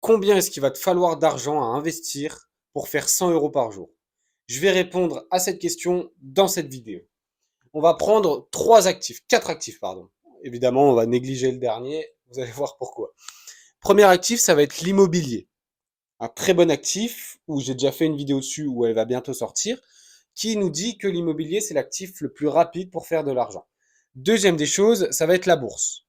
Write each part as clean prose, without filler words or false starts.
Combien est-ce qu'il va te falloir d'argent à investir pour faire 100 euros par jour? Je vais répondre à cette question dans cette vidéo. On va prendre quatre actifs, pardon. Évidemment, on va négliger le dernier. Vous allez voir pourquoi. Premier actif, ça va être l'immobilier. Un très bon actif, où j'ai déjà fait une vidéo dessus, où elle va bientôt sortir, qui nous dit que l'immobilier, c'est l'actif le plus rapide pour faire de l'argent. Deuxième des choses, ça va être la bourse.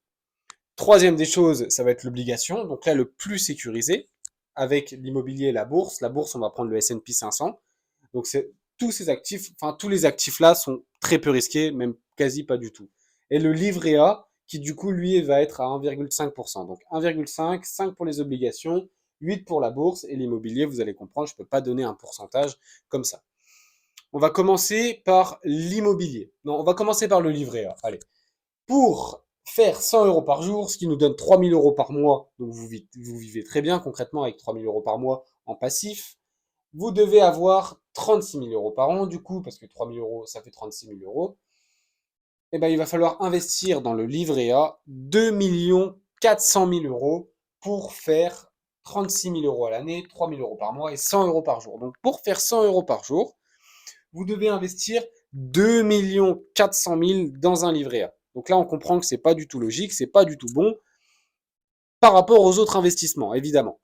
Troisième des choses, ça va être l'obligation. Donc là, le plus sécurisé, avec l'immobilier et la bourse. La bourse, on va prendre le S&P 500. Donc c'est tous ces actifs, enfin tous les actifs là sont très peu risqués, même quasi pas du tout. Et le livret A, qui du coup lui va être à 1,5%. Donc 1,5, 5 pour les obligations, 8 pour la bourse et l'immobilier, vous allez comprendre, je ne peux pas donner un pourcentage comme ça. On va commencer par l'immobilier. Non, on va commencer par le livret A. Allez. Pour faire 100 euros par jour, ce qui nous donne 3000 euros par mois, donc vous vivez très bien concrètement avec 3000 euros par mois en passif, vous devez avoir 36 000 euros par an, du coup, parce que 3 000 euros, ça fait 36 000 euros. Et ben, il va falloir investir dans le livret A 2 400 000 euros pour faire 36 000 euros à l'année, 3 000 euros par mois et 100 euros par jour. Donc, pour faire 100 euros par jour, vous devez investir 2 400 000 dans un livret A. Donc là, on comprend que c'est pas du tout logique, c'est pas du tout bon par rapport aux autres investissements, évidemment.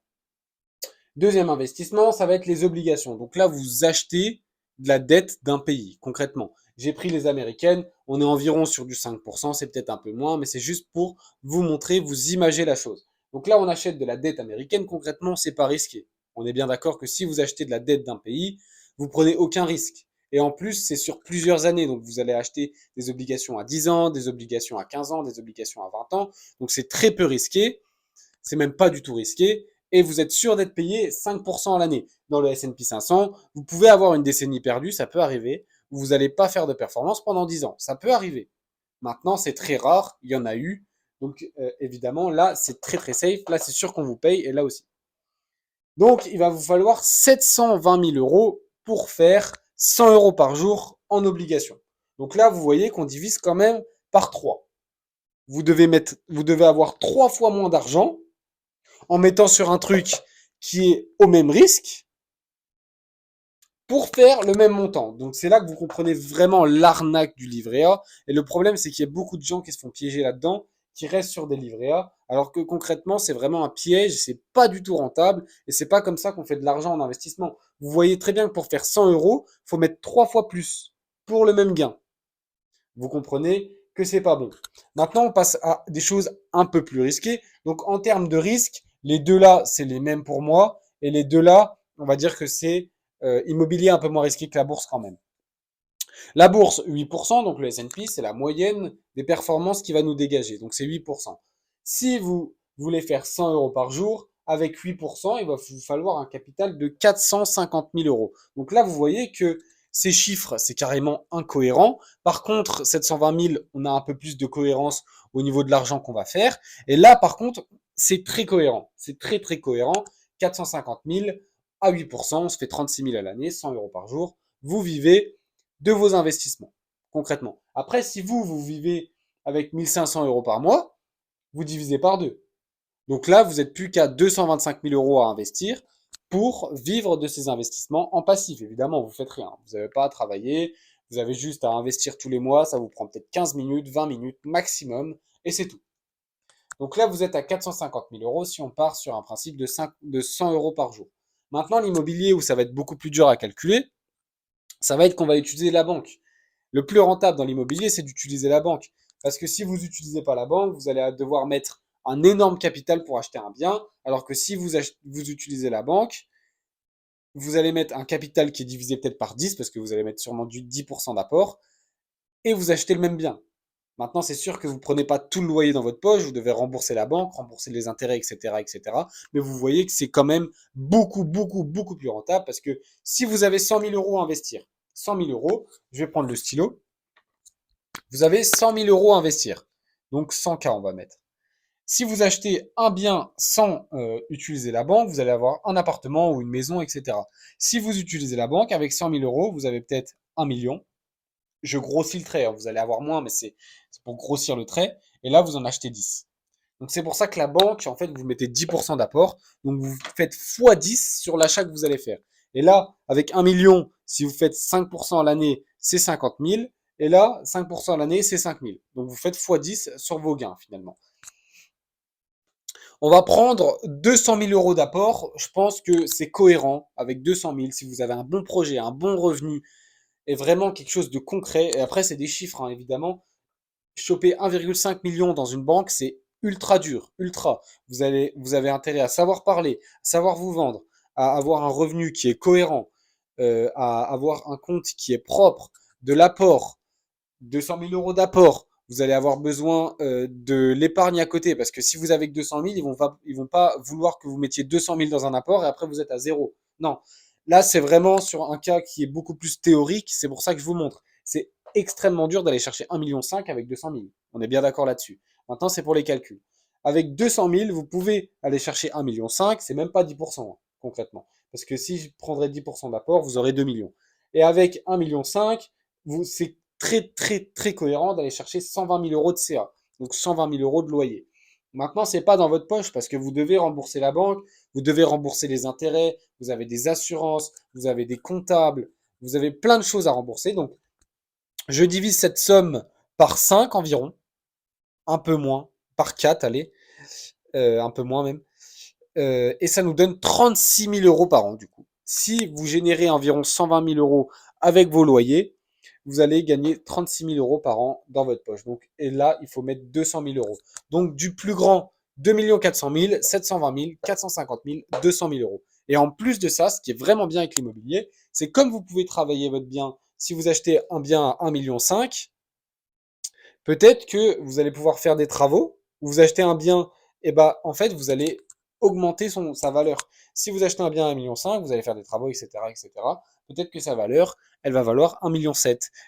Deuxième investissement, ça va être les obligations. Donc là, vous achetez de la dette d'un pays, concrètement. J'ai pris les américaines, on est environ sur du 5%, c'est peut-être un peu moins, mais c'est juste pour vous montrer, vous imager la chose. Donc là, on achète de la dette américaine, concrètement, c'est pas risqué. On est bien d'accord que si vous achetez de la dette d'un pays, vous prenez aucun risque. Et en plus, c'est sur plusieurs années. Donc vous allez acheter des obligations à 10 ans, des obligations à 15 ans, des obligations à 20 ans. Donc c'est très peu risqué. C'est même pas du tout risqué. Et vous êtes sûr d'être payé 5% à l'année. Dans le S&P 500, vous pouvez avoir une décennie perdue, ça peut arriver. Vous n'allez pas faire de performance pendant 10 ans. Ça peut arriver. Maintenant, c'est très rare. Il y en a eu. Donc, évidemment, là, c'est très très safe. Là, c'est sûr qu'on vous paye. Et là aussi. Donc, il va vous falloir 720 000 euros pour faire 100 euros par jour en obligation. Donc là, vous voyez qu'on divise quand même par 3. Vous devez avoir 3 fois moins d'argent en mettant sur un truc qui est au même risque pour faire le même montant. Donc c'est là que vous comprenez vraiment l'arnaque du livret A. Et le problème, c'est qu'il y a beaucoup de gens qui se font piéger là-dedans, qui restent sur des livrets A, alors que concrètement, c'est vraiment un piège, c'est pas du tout rentable, et c'est pas comme ça qu'on fait de l'argent en investissement. Vous voyez très bien que pour faire 100 euros, il faut mettre 3 fois plus pour le même gain. Vous comprenez que c'est pas bon. Maintenant, on passe à des choses un peu plus risquées. Donc, en termes de risque, les deux là, c'est les mêmes pour moi. Et les deux là, on va dire que c'est immobilier un peu moins risqué que la bourse quand même. La bourse, 8%, donc le S&P, c'est la moyenne des performances qui va nous dégager. Donc, c'est 8%. Si vous voulez faire 100 euros par jour, avec 8%, il va vous falloir un capital de 450 000 euros. Donc là, vous voyez que ces chiffres, c'est carrément incohérent. Par contre, 720 000, on a un peu plus de cohérence au niveau de l'argent qu'on va faire. Et là, par contre, c'est très cohérent. C'est très, très cohérent. 450 000 à 8%, on se fait 36 000 à l'année, 100 euros par jour. Vous vivez de vos investissements, concrètement. Après, si vous vivez avec 1500 euros par mois, vous divisez par deux. Donc là, vous n'êtes plus qu'à 225 000 euros à investir pour vivre de ces investissements en passif. Évidemment, vous ne faites rien. Vous n'avez pas à travailler. Vous avez juste à investir tous les mois. Ça vous prend peut-être 15 minutes, 20 minutes maximum. Et c'est tout. Donc là, vous êtes à 450 000 euros si on part sur un principe de 100 euros par jour. Maintenant, l'immobilier, où ça va être beaucoup plus dur à calculer, ça va être qu'on va utiliser la banque. Le plus rentable dans l'immobilier, c'est d'utiliser la banque. Parce que si vous n'utilisez pas la banque, vous allez devoir mettre un énorme capital pour acheter un bien, alors que si vous utilisez la banque, vous allez mettre un capital qui est divisé peut-être par 10, parce que vous allez mettre sûrement du 10% d'apport, et vous achetez le même bien. Maintenant, c'est sûr que vous ne prenez pas tout le loyer dans votre poche, vous devez rembourser la banque, rembourser les intérêts, etc., etc. Mais vous voyez que c'est quand même beaucoup, beaucoup, beaucoup plus rentable parce que si vous avez 100 000 euros à investir, 100 000 euros, je vais prendre le stylo, vous avez 100 000 euros à investir. Donc 100K, on va mettre. Si vous achetez un bien sans utiliser la banque, vous allez avoir un appartement ou une maison, etc. Si vous utilisez la banque, avec 100 000 euros, vous avez peut-être 1 million. Je grossis le trait, hein. Vous allez avoir moins, mais c'est pour grossir le trait. Et là, vous en achetez 10. Donc c'est pour ça que la banque, en fait, vous mettez 10% d'apport, donc vous faites x10 sur l'achat que vous allez faire. Et là, avec 1 million, si vous faites 5% à l'année, c'est 50 000. Et là, 5% à l'année, c'est 5 000. Donc vous faites x10 sur vos gains finalement. On va prendre 200 000 euros d'apport. Je pense que c'est cohérent avec 200 000. Si vous avez un bon projet, un bon revenu et vraiment quelque chose de concret. Et après, c'est des chiffres, hein, évidemment. Choper 1,5 million dans une banque, c'est ultra dur, ultra. Vous avez intérêt à savoir parler, à savoir vous vendre, à avoir un revenu qui est cohérent, à avoir un compte qui est propre, de l'apport, 200 000 euros d'apport. Vous allez avoir besoin de l'épargne à côté parce que si vous avez que 200 000, ils vont pas vouloir que vous mettiez 200 000 dans un apport et après vous êtes à zéro. Non. Là, c'est vraiment sur un cas qui est beaucoup plus théorique. C'est pour ça que je vous montre. C'est extrêmement dur d'aller chercher 1,5 million avec 200 000. On est bien d'accord là-dessus. Maintenant, c'est pour les calculs. Avec 200 000, vous pouvez aller chercher 1,5 million. C'est même pas 10% hein, concrètement. Parce que si je prendrais 10% d'apport, vous aurez 2 millions. Et avec 1,5 million, c'est très cohérent d'aller chercher 120 000 euros de CA. Donc 120 000 euros de loyer. Maintenant, c'est pas dans votre poche parce que vous devez rembourser la banque, vous devez rembourser les intérêts, vous avez des assurances, vous avez des comptables, vous avez plein de choses à rembourser. Donc, je divise cette somme par 5 environ, un peu moins, par 4, allez, un peu moins même. Et ça nous donne 36 000 euros par an, du coup. Si vous générez environ 120 000 euros avec vos loyers, vous allez gagner 36 000 euros par an dans votre poche. Donc, et là, il faut mettre 200 000 euros. Donc, du plus grand, 2 400 000, 720 000, 450 000, 200 000 euros. Et en plus de ça, ce qui est vraiment bien avec l'immobilier, c'est comme vous pouvez travailler votre bien, si vous achetez un bien à 1,5 million, peut-être que vous allez pouvoir faire des travaux, vous achetez un bien, et bah en fait vous allez augmenter sa valeur. Si vous achetez un bien à 1,5 million, vous allez faire des travaux, etc., etc. Peut-être que sa valeur, elle va valoir 1,7 million.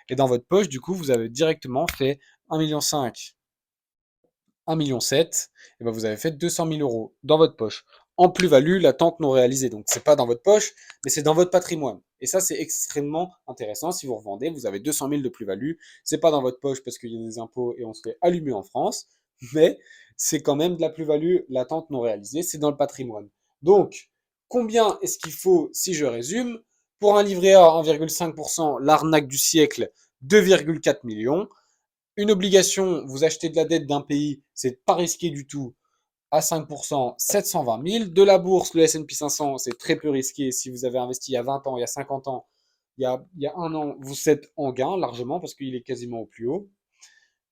Et dans votre poche, du coup, vous avez directement fait 1,5 million, 1,7 million, et ben vous avez fait 200 000 euros dans votre poche. En plus-value, la tente non réalisée. Donc, c'est pas dans votre poche, mais c'est dans votre patrimoine. Et ça, c'est extrêmement intéressant. Si vous revendez, vous avez 200 000 de plus-value. C'est pas dans votre poche parce qu'il y a des impôts et on se fait allumer en France, mais c'est quand même de la plus-value, la tente non réalisée. C'est dans le patrimoine. Donc, combien est-ce qu'il faut, si je résume, pour un livret A 1,5%, l'arnaque du siècle, 2,4 millions. Une obligation, vous achetez de la dette d'un pays, c'est pas risqué du tout. À 5%, 720 000. De la bourse, le S&P 500, c'est très peu risqué. Si vous avez investi il y a 20 ans, il y a 50 ans, il y a un an, vous êtes en gain largement parce qu'il est quasiment au plus haut.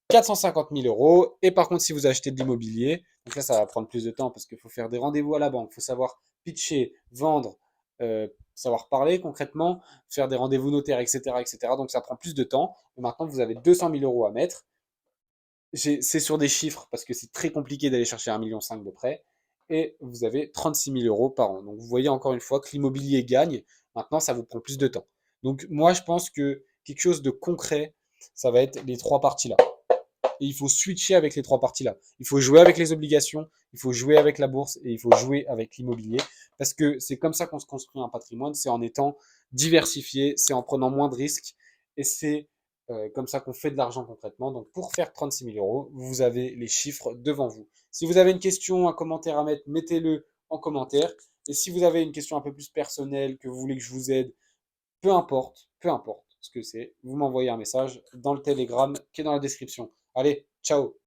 450 000 euros. Et par contre, si vous achetez de l'immobilier, donc là, ça va prendre plus de temps parce qu'il faut faire des rendez-vous à la banque, il faut savoir pitcher, vendre, savoir parler concrètement, faire des rendez-vous notaires, etc., etc. Donc ça prend plus de temps. Et maintenant, vous avez 200 000 euros à mettre. C'est sur des chiffres parce que c'est très compliqué d'aller chercher 1,5 million de prêt. Et vous avez 36 000 euros par an. Donc vous voyez encore une fois que l'immobilier gagne. Maintenant, ça vous prend plus de temps. Donc moi, je pense que quelque chose de concret, ça va être les trois parties-là. Et il faut switcher avec les trois parties-là. Il faut jouer avec les obligations, il faut jouer avec la bourse et il faut jouer avec l'immobilier. Parce que c'est comme ça qu'on se construit un patrimoine, c'est en étant diversifié, c'est en prenant moins de risques et c'est comme ça qu'on fait de l'argent concrètement. Donc pour faire 36 000 euros, vous avez les chiffres devant vous. Si vous avez une question, un commentaire à mettre, mettez-le en commentaire. Et si vous avez une question un peu plus personnelle, que vous voulez que je vous aide, peu importe ce que c'est, vous m'envoyez un message dans le Telegram qui est dans la description. Allez, ciao!